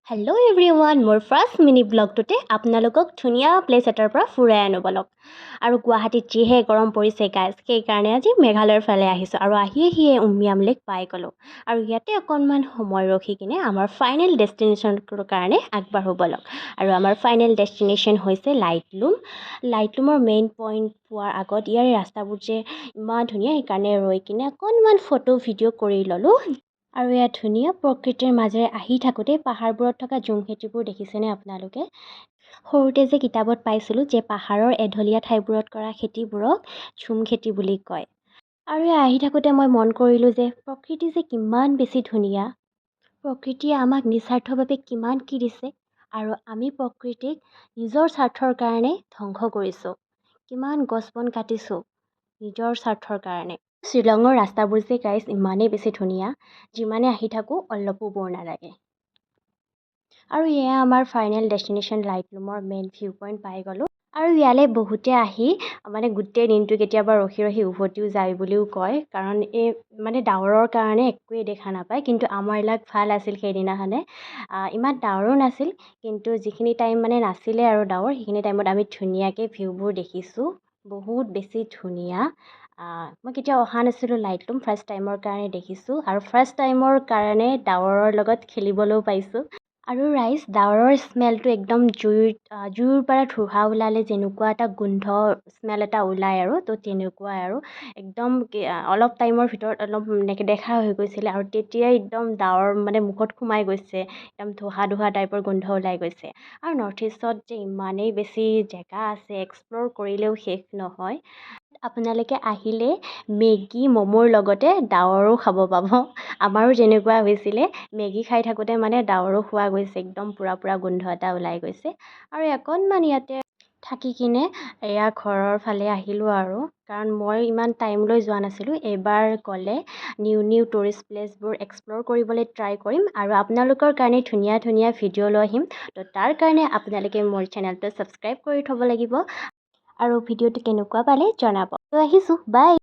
Hello' everyone, মোৰ first mini ব্লগটোতে আপোনালোকক ধুনীয়া প্লেচ এটাৰ পৰা ফুৰাই আনো বলক। আৰু গুৱাহাটীত যিহে গৰম পৰিছে গাইজ, সেইকাৰণে আজি মেঘালয়ৰ ফালে আহিছোঁ আৰু আহিয়ে উমিয়াম লেক পাই গ'লোঁ। আৰু ইয়াতে অকণমান সময় ৰখি কিনে আমাৰ ফাইনেল ডেষ্টিনেশ্যনৰ কাৰণে আগবাঢ়ো বলক। আৰু আমাৰ ফাইনেল ডেষ্টিনেশ্যন হৈছে লাইটলুম। লাইটলুমৰ মেইন পইণ্ট পোৱাৰ আগত ইয়াৰে ৰাস্তাবোৰ যে ইমান ধুনীয়া, সেইকাৰণে ৰৈ কিনে অকণমান ফটো ভিডিঅ' কৰি ল'লোঁ। আৰু ইয়াত ধুনীয়া প্ৰকৃতিৰ মাজেৰে আহি থাকোঁতে পাহাৰবোৰত থকা ঝুম খেতিবোৰ দেখিছেনে আপোনালোকে? সৰুতে যে কিতাপত পাইছিলোঁ যে পাহাৰৰ এঢলীয়া ঠাইবোৰত কৰা খেতিবোৰক ঝুম খেতি বুলি কয়। আৰু আহি থাকোঁতে মই মন কৰিলোঁ যে প্ৰকৃতি যে কিমান বেছি ধুনীয়া। প্ৰকৃতিয়ে আমাক নিস্বাৰ্থভাৱে কিমান কি দিছে আৰু আমি প্ৰকৃতিক নিজৰ স্বাৰ্থৰ কাৰণে ধ্বংস কৰিছোঁ। কিমান গছ বন কাটিছোঁ নিজৰ স্বাৰ্থৰ কাৰণে। শ্বিলঙৰ ৰাস্তাবোৰ যে গাইজ ইমানেই বেছি ধুনীয়া, যিমানে আহি থাকোঁ অলপো বৰ নালাগে। আৰু এয়া আমাৰ ফাইনেল ডেষ্টিনেশ্যন লাইটলুমৰ মেইন ভিউ পইণ্ট পাই গ'লোঁ। আৰু ইয়ালৈ বহুতে আহি গোটেই দিনটো কেতিয়াবা ৰখি উভতিও যায় বুলিও কয়, কাৰণ এই ডাৱৰৰ কাৰণে একোৱেই দেখা নাপায়। কিন্তু আমাৰ লাক ভাল আছিল সেইদিনাখনে, ইমান ডাৱৰো নাছিল, কিন্তু যিখিনি টাইম নাছিলে আৰু ডাৱৰ, সেইখিনি টাইমত আমি ধুনীয়াকৈ ভিউবোৰ দেখিছোঁ। বহুত বেছি ধুনীয়া। মই কেতিয়াও অহা নাছিলোঁ লাইটলুম, ফাৰ্ষ্ট টাইমৰ কাৰণে দেখিছোঁ আৰু ফাৰ্ষ্ট টাইমৰ কাৰণে ডাৱৰৰ লগত খেলিবলৈও পাইছোঁ। আৰু ৰাইজ, ডাৱৰৰ স্মেলটো একদম জুইৰ পৰা ধোঁৱা ওলালে যেনেকুৱা এটা গোন্ধ স্মেল এটা ওলায় আৰু তো তেনেকুৱাই আৰু একদম অলপ টাইমৰ ভিতৰত অলপ নেদেখা হৈ গৈছিলে আৰু তেতিয়াই একদম ডাৱৰ মুখত সোমাই গৈছে, একদম ধোঁৱা টাইপৰ গোন্ধ ওলাই গৈছে। আৰু নৰ্থ ইষ্টত যে ইমানেই বেছি জেগা আছে, এক্সপ্ল'ৰ কৰিলেও শেষ নহয়। আপোনালোকে আহিলে মেগী ম'মোৰ লগতে ডাৱৰো খাব পাব। আমাৰো যেনেকুৱা হৈছিলে, মেগী খাই থাকোঁতে ডাৱৰো খোৱা গৈছে, একদম পুৰা গোন্ধ এটা ওলাই গৈছে। আৰু অকণমান ইয়াতে থাকি কিনে এয়া ঘৰৰ ফালে আহিলোঁ আৰু, কাৰণ মই ইমান টাইম লৈ যোৱা নাছিলোঁ। এইবাৰ গ'লে নিউ টুৰিষ্ট প্লেচবোৰ এক্সপ্ল'ৰ কৰিবলৈ ট্ৰাই কৰিম আৰু আপোনালোকৰ কাৰণে ধুনীয়া ভিডিঅ' লৈ আহিম। তো তাৰ কাৰণে আপোনালোকে মোৰ চেনেলটো ছাবস্ক্ৰাইব কৰি থ'ব লাগিব আৰু ভিডিঅ'টো কেনেকুৱা পালে জনাব। তো আহিছোঁ, বাই।